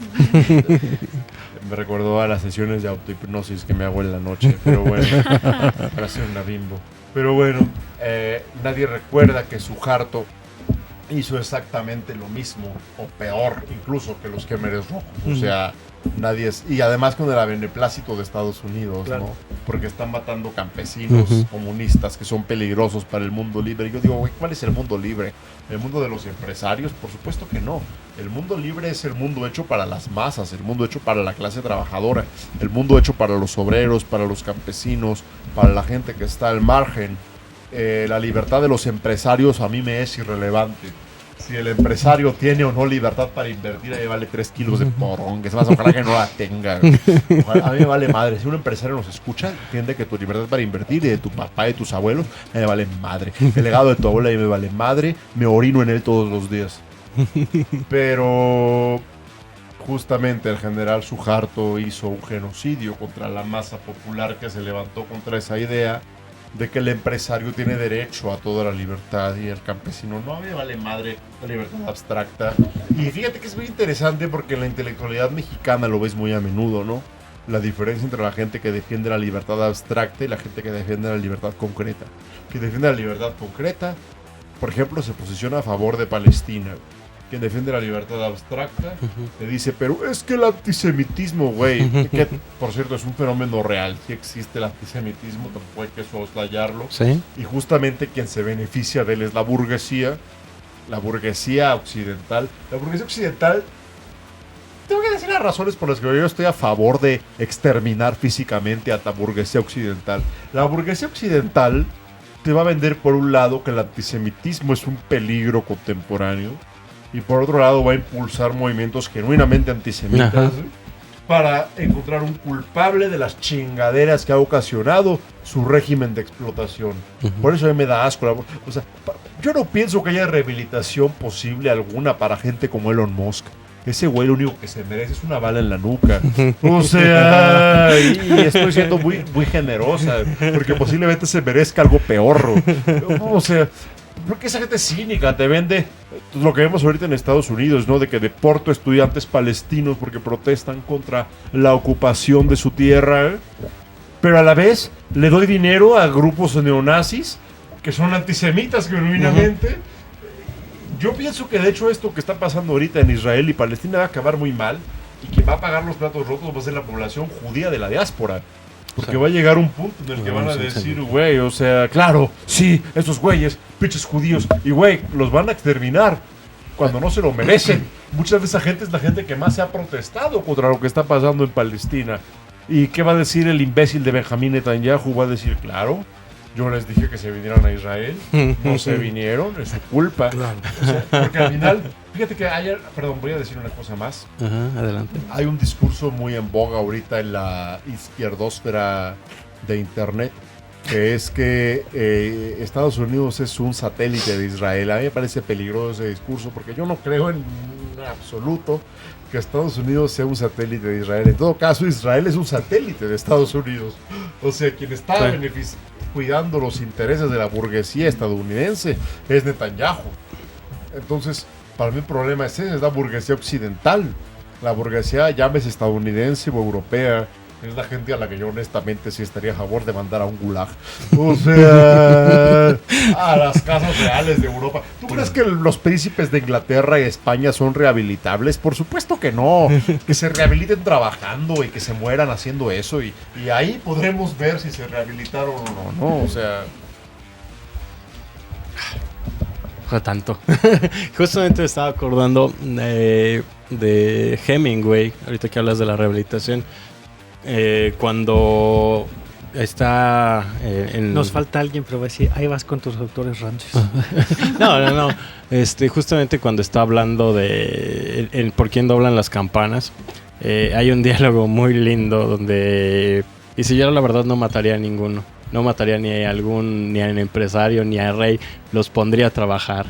Me recordó a las sesiones de autohipnosis que me hago en la noche. Pero bueno, para hacer una bimbo. Pero bueno, nadie recuerda que Suharto hizo exactamente lo mismo, o peor incluso, que los Khmeres Rojos. O sea, nadie es... Y además con el beneplácito de Estados Unidos, claro, ¿no? Porque están matando campesinos comunistas que son peligrosos para el mundo libre. Y yo digo, güey, ¿cuál es el mundo libre? ¿El mundo de los empresarios? Por supuesto que no. El mundo libre es el mundo hecho para las masas, el mundo hecho para la clase trabajadora, el mundo hecho para los obreros, para los campesinos, para la gente que está al margen. La libertad de los empresarios a mí me es irrelevante. Si el empresario tiene o no libertad para invertir, ahí vale 3 kilos de porrón, que se más ojalá que no la tenga. Ojalá, a mí me vale madre. Si un empresario nos escucha, entiende que tu libertad para invertir y de tu papá y de tus abuelos, a mí me vale madre. El legado de tu abuela a mí me vale madre, me orino en él todos los días. Pero justamente el general Suharto hizo un genocidio contra la masa popular que se levantó contra esa idea de que el empresario tiene derecho a toda la libertad y el campesino no. A mí me vale madre la libertad abstracta. Y fíjate que es muy interesante porque en la intelectualidad mexicana lo ves muy a menudo, ¿no? La diferencia entre la gente que defiende la libertad abstracta y la gente que defiende la libertad concreta. Que defiende la libertad concreta, por ejemplo, se posiciona a favor de Palestina. Quien defiende la libertad abstracta le dice, pero es que el antisemitismo, güey, que por cierto es un fenómeno real, sí existe el antisemitismo, tampoco hay que soslayarlo. ¿Sí? Y justamente quien se beneficia de él es la burguesía occidental. La burguesía occidental, tengo que decir las razones por las que yo estoy a favor de exterminar físicamente a la burguesía occidental. La burguesía occidental te va a vender por un lado que el antisemitismo es un peligro contemporáneo, y por otro lado va a impulsar movimientos genuinamente antisemitas para encontrar un culpable de las chingaderas que ha ocasionado su régimen de explotación. Por eso a mí me da asco. O sea, yo no pienso que haya rehabilitación posible alguna para gente como Elon Musk. Ese güey lo único que se merece es una bala en la nuca. O sea, y estoy siendo muy, muy generosa, porque posiblemente se merezca algo peor. O sea, porque esa gente cínica te vende lo que vemos ahorita en Estados Unidos, ¿no? De que deporto estudiantes palestinos porque protestan contra la ocupación de su tierra, pero a la vez le doy dinero a grupos neonazis que son antisemitas genuinamente. Yo pienso que de hecho esto que está pasando ahorita en Israel y Palestina va a acabar muy mal, y quien va a pagar los platos rotos va a ser la población judía de la diáspora. Porque va a llegar un punto en el que van a decir, güey, o sea, claro, sí, estos güeyes, pinches judíos, y güey, los van a exterminar cuando no se lo merecen. Mucha de esa gente es la gente que más se ha protestado contra lo que está pasando en Palestina. ¿Y qué va a decir el imbécil de Benjamín Netanyahu? Va a decir, claro, yo les dije que se vinieran a Israel, no se vinieron, es su culpa. Claro. O sea, porque al final, fíjate que ayer, perdón, voy a decir una cosa más. Adelante. Hay un discurso muy en boga ahorita en la izquierdósfera de internet, que es que Estados Unidos es un satélite de Israel. A mí me parece peligroso ese discurso porque yo no creo en absoluto que Estados Unidos sea un satélite de Israel. En todo caso, Israel es un satélite de Estados Unidos. O sea, quien está cuidando los intereses de la burguesía estadounidense es Netanyahu. Entonces, para mí el problema es ese, es la burguesía occidental. La burguesía, llámese estadounidense o europea, es la gente a la que yo honestamente sí estaría a favor de mandar a un gulag. O sea, a las casas reales de Europa. ¿Tú crees que los príncipes de Inglaterra y España son rehabilitables? Por supuesto que no. Que se rehabiliten trabajando y que se mueran haciendo eso. Y ahí podremos ver si se rehabilitaron o no. O sea... Tanto. Justamente estaba acordando de Hemingway, ahorita que hablas de la rehabilitación. Cuando está en... Nos falta alguien, pero va a decir, ahí vas con tus autores ranchos. No. Justamente cuando está hablando de por quién doblan las campanas, hay un diálogo muy lindo donde dice, yo la verdad no mataría a ninguno. No mataría ni a un empresario, ni a rey. Los pondría a trabajar.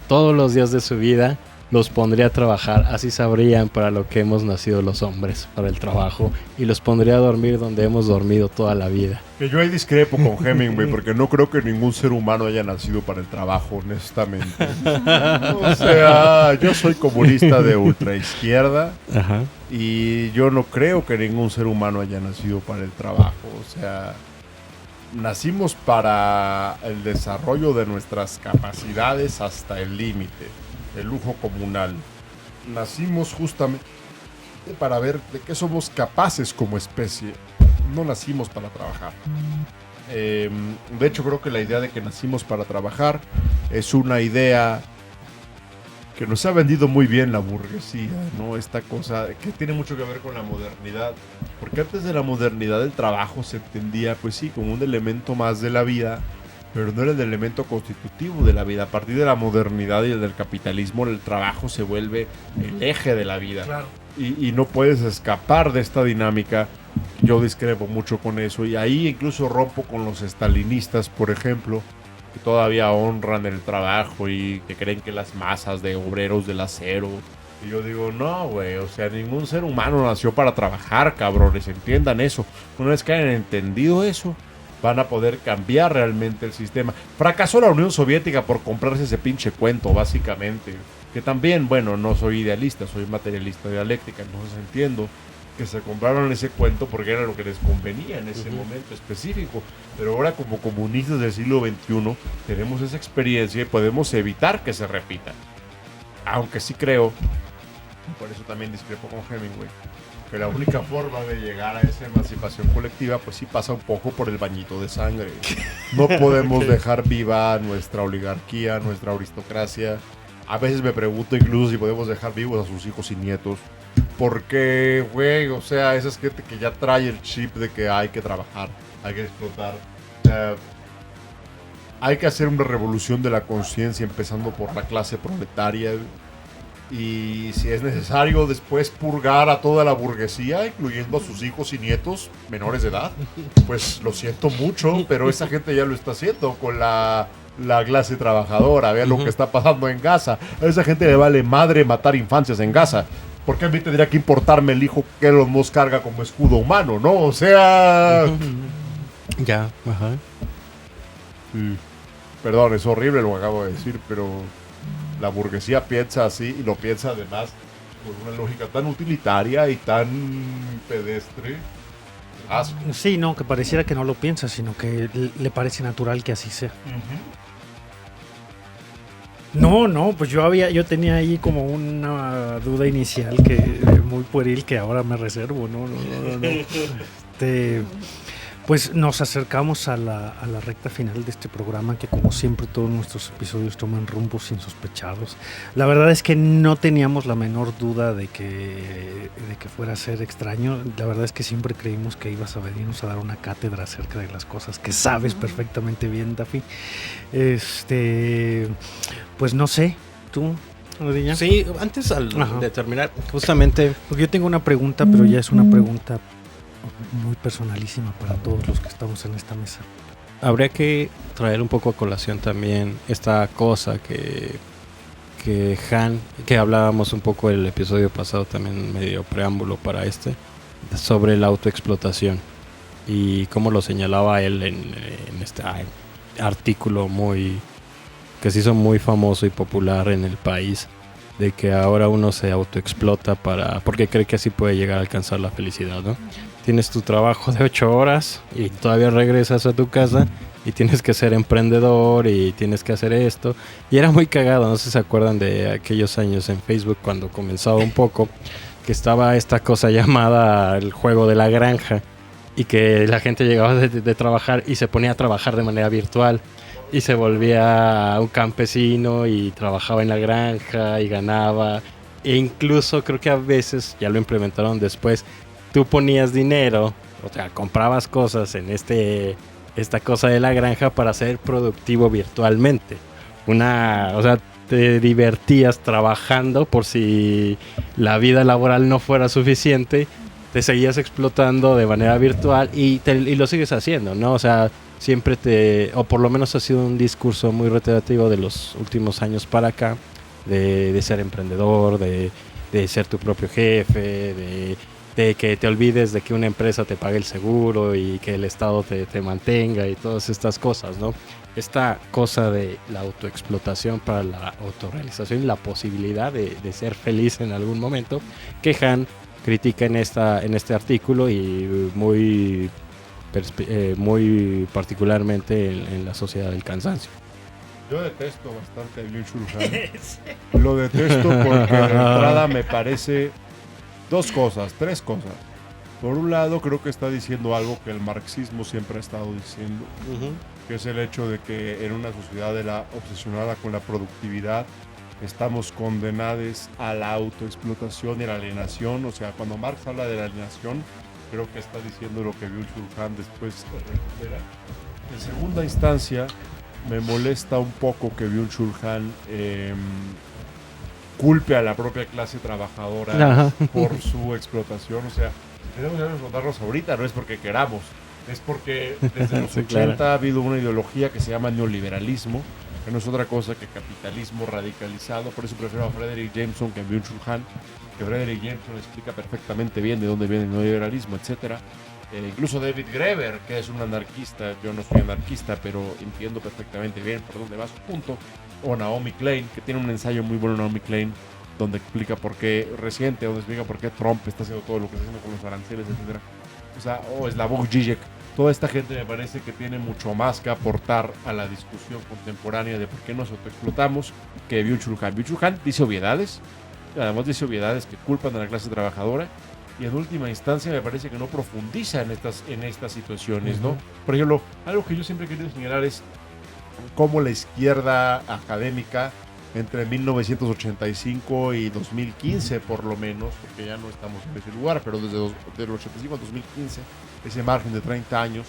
Todos los días de su vida los pondría a trabajar. Así sabrían para lo que hemos nacido los hombres, para el trabajo. Y los pondría a dormir donde hemos dormido toda la vida. Que yo ahí discrepo con Hemingway, porque no creo que ningún ser humano haya nacido para el trabajo, honestamente. O sea, yo soy comunista de ultraizquierda. Ajá. Y yo no creo que ningún ser humano haya nacido para el trabajo. O sea, nacimos para el desarrollo de nuestras capacidades hasta el límite, el lujo comunal. Nacimos justamente para ver de qué somos capaces como especie. No nacimos para trabajar. De hecho, creo que la idea de que nacimos para trabajar es una idea que nos ha vendido muy bien la burguesía, ¿no? Esta cosa que tiene mucho que ver con la modernidad. Porque antes de la modernidad el trabajo se entendía, pues sí, como un elemento más de la vida, pero no era el elemento constitutivo de la vida. A partir de la modernidad y del capitalismo, el trabajo se vuelve el eje de la vida. Claro. Y no puedes escapar de esta dinámica. Yo discrepo mucho con eso. Y ahí incluso rompo con los estalinistas, por ejemplo, que todavía honran el trabajo y que creen que las masas de obreros del acero. Y yo digo, no, güey, o sea, ningún ser humano nació para trabajar, cabrones, entiendan eso. Una vez que hayan entendido eso, van a poder cambiar realmente el sistema. Fracasó la Unión Soviética por comprarse ese pinche cuento, básicamente. Que también, bueno, no soy idealista, soy materialista dialéctica, entonces entiendo que se compraron ese cuento porque era lo que les convenía en ese momento específico. Pero ahora, como comunistas del siglo XXI, tenemos esa experiencia y podemos evitar que se repita. Aunque sí creo, y por eso también discrepo con Hemingway, que la única forma de llegar a esa emancipación colectiva, pues sí pasa un poco por el bañito de sangre. No podemos dejar viva nuestra oligarquía, nuestra aristocracia. A veces me pregunto incluso si podemos dejar vivos a sus hijos y nietos. Porque, güey, o sea, esa es gente que ya trae el chip de que hay que trabajar, hay que explotar. Hay que hacer una revolución de la conciencia empezando por la clase proletaria. Y si es necesario después purgar a toda la burguesía, incluyendo a sus hijos y nietos menores de edad, pues lo siento mucho, pero esa gente ya lo está haciendo con la clase trabajadora. Vean lo que está pasando en Gaza. A esa gente le vale madre matar infancias en Gaza. ¿Por qué a mí tendría que importarme el hijo que Elon Musk carga como escudo humano, no? O sea... Ya, ajá. Perdón, es horrible lo que acabo de decir, pero la burguesía piensa así y lo piensa además por una lógica tan utilitaria y tan pedestre. Sí, no, que pareciera que no lo piensa, sino que le parece natural que así sea. No, pues yo tenía ahí como una duda inicial que muy pueril que ahora me reservo, no. Pues nos acercamos a la recta final de este programa, que como siempre todos nuestros episodios toman rumbos insospechados. La verdad es que no teníamos la menor duda de que fuera a ser extraño. La verdad es que siempre creímos que ibas a venirnos a dar una cátedra acerca de las cosas que sabes perfectamente bien, Dafi. Pues no sé, ¿tú, Odiña? Sí, antes de terminar, justamente... Porque yo tengo una pregunta, pero ya es una pregunta muy personalísima para todos los que estamos en esta mesa. Habría que traer un poco a colación también esta cosa que Han, que hablábamos un poco el episodio pasado, también medio preámbulo para sobre la autoexplotación y cómo lo señalaba él en este artículo que se hizo muy famoso y popular en el país, de que ahora uno se autoexplota porque cree que así puede llegar a alcanzar la felicidad, ¿no? Tienes tu trabajo de 8 horas y todavía regresas a tu casa y tienes que ser emprendedor y tienes que hacer esto. Y era muy cagado, no sé si se acuerdan de aquellos años en Facebook cuando comenzaba un poco, que estaba esta cosa llamada el juego de la granja y que la gente llegaba de trabajar y se ponía a trabajar de manera virtual. Y se volvía un campesino y trabajaba en la granja y ganaba. E incluso creo que a veces, ya lo implementaron después, tú ponías dinero O sea, comprabas cosas en esta cosa de la granja para ser productivo virtualmente. O sea, te divertías trabajando por si la vida laboral no fuera suficiente, te seguías explotando de manera virtual y lo sigues haciendo, ¿no? O sea, siempre o por lo menos ha sido un discurso muy reiterativo de los últimos años para acá, de ser emprendedor, de ser tu propio jefe, de que te olvides de que una empresa te pague el seguro y que el Estado te mantenga y todas estas cosas, ¿no? Esta cosa de la autoexplotación para la autorrealización y la posibilidad de ser feliz en algún momento, que Han critica en este artículo y muy particularmente en la sociedad del cansancio. Yo detesto bastante a Byung-Chul Han. Lo detesto porque de entrada me parece tres cosas. Por un lado, creo que está diciendo algo que el marxismo siempre ha estado diciendo, que es el hecho de que en una sociedad obsesionada con la productividad estamos condenados a la autoexplotación y a la alienación. O sea, cuando Marx habla de la alienación, creo que está diciendo lo que Byung-Chul Han después recupera. En segunda instancia, me molesta un poco que Byung-Chul Han culpe a la propia clase trabajadora por su explotación. O sea, tenemos que explotarnos ahorita, no es porque queramos, es porque desde los 80 ha habido una ideología que se llama neoliberalismo, que no es otra cosa que capitalismo radicalizado. Por eso prefiero a Frederick Jameson que a Byung-Chul Han, que Frederick Jameson explica perfectamente bien de dónde viene el neoliberalismo, etcétera. Incluso David Graeber, que es un anarquista, yo no soy anarquista, pero entiendo perfectamente bien por dónde va su punto. O Naomi Klein, que tiene un ensayo muy bueno, Naomi Klein, donde explica por qué Trump está haciendo todo lo que está haciendo con los aranceles, etcétera. O sea, Slavoj Žižek. Toda esta gente me parece que tiene mucho más que aportar a la discusión contemporánea de por qué nos autoexplotamos que Byung-Chul Han. Byung-Chul Han dice obviedades, además dice obviedades que culpan a la clase trabajadora, y en última instancia me parece que no profundiza en estas situaciones, ¿no? Por ejemplo, algo que yo siempre he querido señalar es cómo la izquierda académica entre 1985 y 2015 por lo menos, porque ya no estamos en ese lugar, pero desde el 85 a 2015, ese margen de 30 años,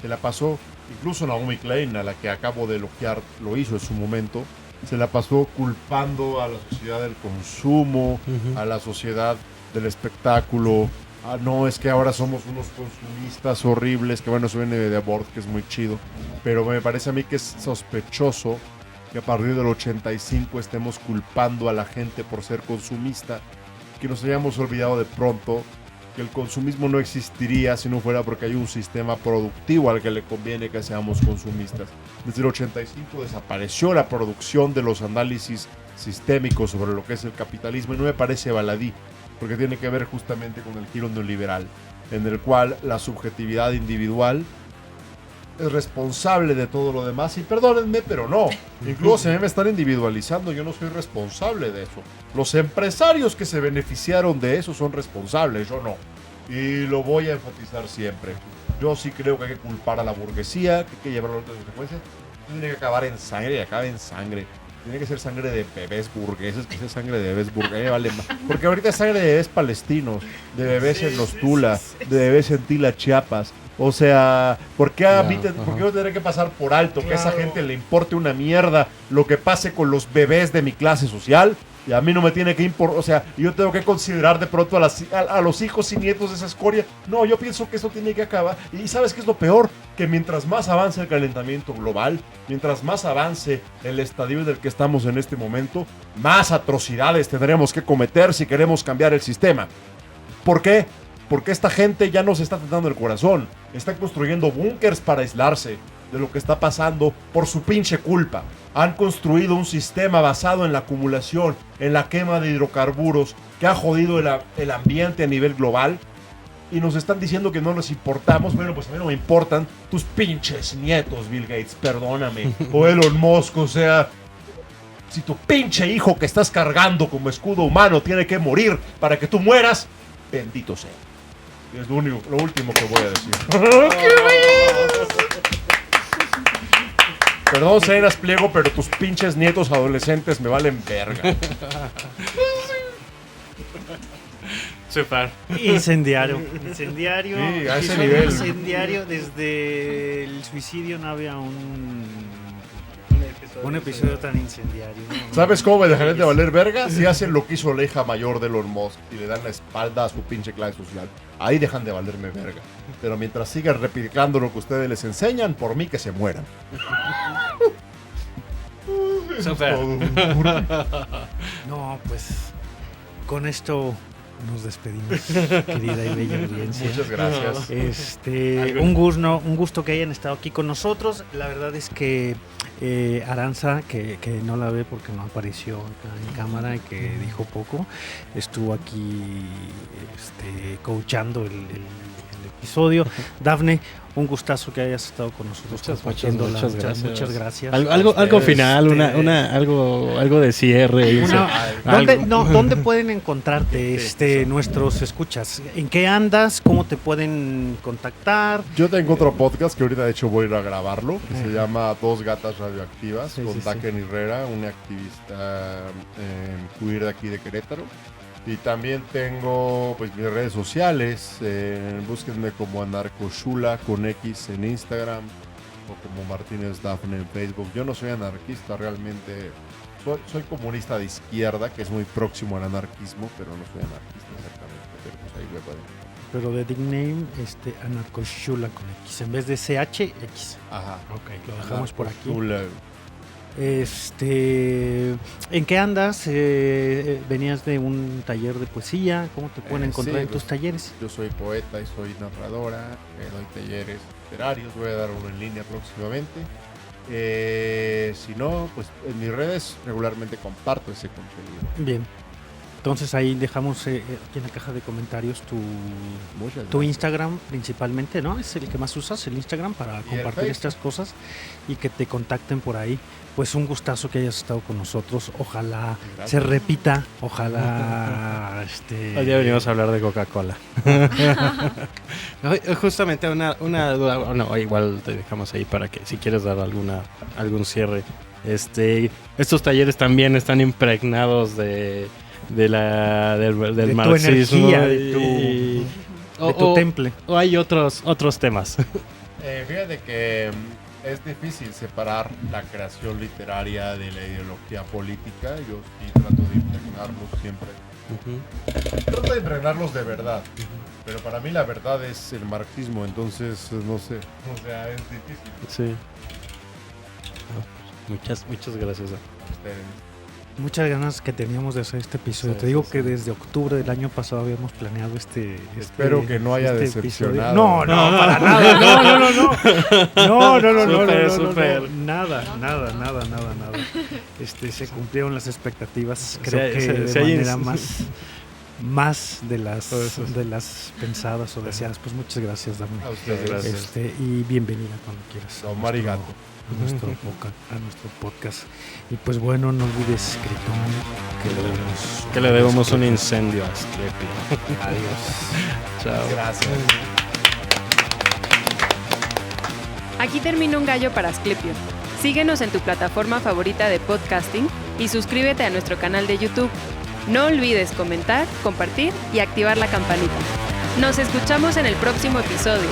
se la pasó, incluso Naomi Klein, a la que acabo de elogiar, lo hizo en su momento, se la pasó culpando a la sociedad del consumo, a la sociedad del espectáculo. No, es que ahora somos unos consumistas horribles, que bueno, eso viene de Abort, que es muy chido, pero me parece a mí que es sospechoso que a partir del 85 estemos culpando a la gente por ser consumista, que nos hayamos olvidado de pronto que el consumismo no existiría si no fuera porque hay un sistema productivo al que le conviene que seamos consumistas. Desde el 85 desapareció la producción de los análisis sistémicos sobre lo que es el capitalismo, y no me parece baladí, porque tiene que ver justamente con el giro neoliberal, en el cual la subjetividad individual es responsable de todo lo demás. Y perdónenme, pero no, incluso se me están individualizando, yo no soy responsable de eso. Los empresarios que se beneficiaron de eso son responsables, yo no, y lo voy a enfatizar siempre. Yo sí creo que hay que culpar a la burguesía, que hay que llevarlo a otras consecuencias. Tiene que acabar en sangre y acaba en sangre. Tiene que ser sangre de bebés burgueses, que sea sangre de bebés burgueses, vale más. Porque ahorita es sangre de bebés palestinos, de bebés en los Tula, de bebés en Tila, Chiapas. O sea, ¿por qué yo tendré que pasar por alto que a esa gente le importe una mierda lo que pase con los bebés de mi clase social? Y a mí no me tiene que importar, o sea, yo tengo que considerar de pronto a los hijos y nietos de esa escoria. No, yo pienso que eso tiene que acabar. Y ¿sabes qué es lo peor? Que mientras más avance el calentamiento global, mientras más avance el estadio del que estamos en este momento, más atrocidades tendremos que cometer si queremos cambiar el sistema. ¿Por qué? Porque esta gente ya nos está tentando el corazón. Están construyendo búnkers para aislarse de lo que está pasando por su pinche culpa. Han construido un sistema basado en la acumulación, en la quema de hidrocarburos, que ha jodido el ambiente a nivel global. Y nos están diciendo que no les importamos. Bueno, pues a mí no me importan tus pinches nietos, Bill Gates, perdóname. O Elon Musk, o sea, si tu pinche hijo que estás cargando como escudo humano tiene que morir para que tú mueras, bendito sea. Es lo último que voy a decir. Perdón, Cenas Pliego, pero tus pinches nietos adolescentes me valen verga. Super. Incendiario. Sí, a ese Episodio nivel. Incendiario. Desde el suicidio no había un episodio tan incendiario. ¿No? ¿Sabes cómo me dejaré de valer verga? Si hacen lo que hizo la hija mayor de Elon Musk y le dan la espalda a su pinche clase social. Ahí dejan de valerme verga. Pero mientras sigan replicando lo que ustedes les enseñan, por mí que se mueran. Super. No, pues con esto nos despedimos, querida y bella audiencia. Muchas gracias. Un gusto que hayan estado aquí con nosotros. La verdad es que Aranza, que no la ve porque no apareció acá en cámara y que dijo poco, estuvo aquí coachando el episodio. Dafne, un gustazo que hayas estado con nosotros. Muchas gracias. Algo final, algo de cierre. ¿Dónde pueden encontrarte nuestros escuchas? ¿En qué andas? ¿Cómo te pueden contactar? Yo tengo otro podcast que ahorita de hecho voy a ir a grabarlo, que se llama Dos Gatas Radioactivas, con Daken Herrera, una activista queer de aquí de Querétaro. Y también tengo pues mis redes sociales, búsquenme como Anarcoshula con X en Instagram o como Martínez Dafne en Facebook. Yo no soy anarquista realmente, soy comunista de izquierda, que es muy próximo al anarquismo, pero no soy anarquista exactamente, pero pues ahí me pueden. Pero de nickname, Anarcoshula con X, en vez de CH, X. Ajá. Ok, lo dejamos por aquí. Anarcoshula. ¿En qué andas? ¿Venías de un taller de poesía? ¿Cómo te pueden encontrar sí, en tus pues, talleres? Yo soy poeta y soy narradora, doy talleres literarios, voy a dar uno en línea próximamente. Si no, pues en mis redes regularmente comparto ese contenido. Bien. Entonces ahí dejamos aquí en la caja de comentarios tu gracias. Instagram principalmente, ¿no? Es el que más usas, el Instagram, para compartir Facebook. estas cosas y que te contacten por ahí. Pues un gustazo que hayas estado con nosotros. Ojalá Gracias. se repita. Ojalá Hoy día venimos a hablar de Coca-Cola. Justamente una duda. No, igual te dejamos ahí para que si quieres dar algún cierre. Estos talleres también están impregnados del de marxismo. Tu energía, de tu temple. O hay otros temas. Fíjate que es difícil separar la creación literaria de la ideología política. Yo sí trato de impregnarlos siempre. Trato de impregnarlos de verdad. Pero para mí la verdad es el marxismo, entonces no sé. O sea, es difícil. Sí. Muchas gracias. A ustedes. Muchas ganas que teníamos de hacer este episodio. Sí, Te digo sí, que sí. desde octubre del año pasado habíamos planeado Espero que no haya decepcionado. No, para nada. No. Súper. Nada. Se cumplieron las expectativas, creo Sí, que sí, de sí, manera sí. más de Todo eso. las pensadas o deseadas. Pues muchas gracias, Dami. A ustedes. Gracias. Y bienvenida cuando quieras. No, marigato. A nuestro podcast. Y pues bueno, no olvides, escritor, Que le debemos un incendio a Asclepio. Adiós. Chao. Gracias. Aquí termina Un Gallo para Asclepio. Síguenos en tu plataforma favorita de podcasting y suscríbete a nuestro canal de YouTube. No olvides comentar, compartir y activar la campanita. Nos escuchamos en el próximo episodio.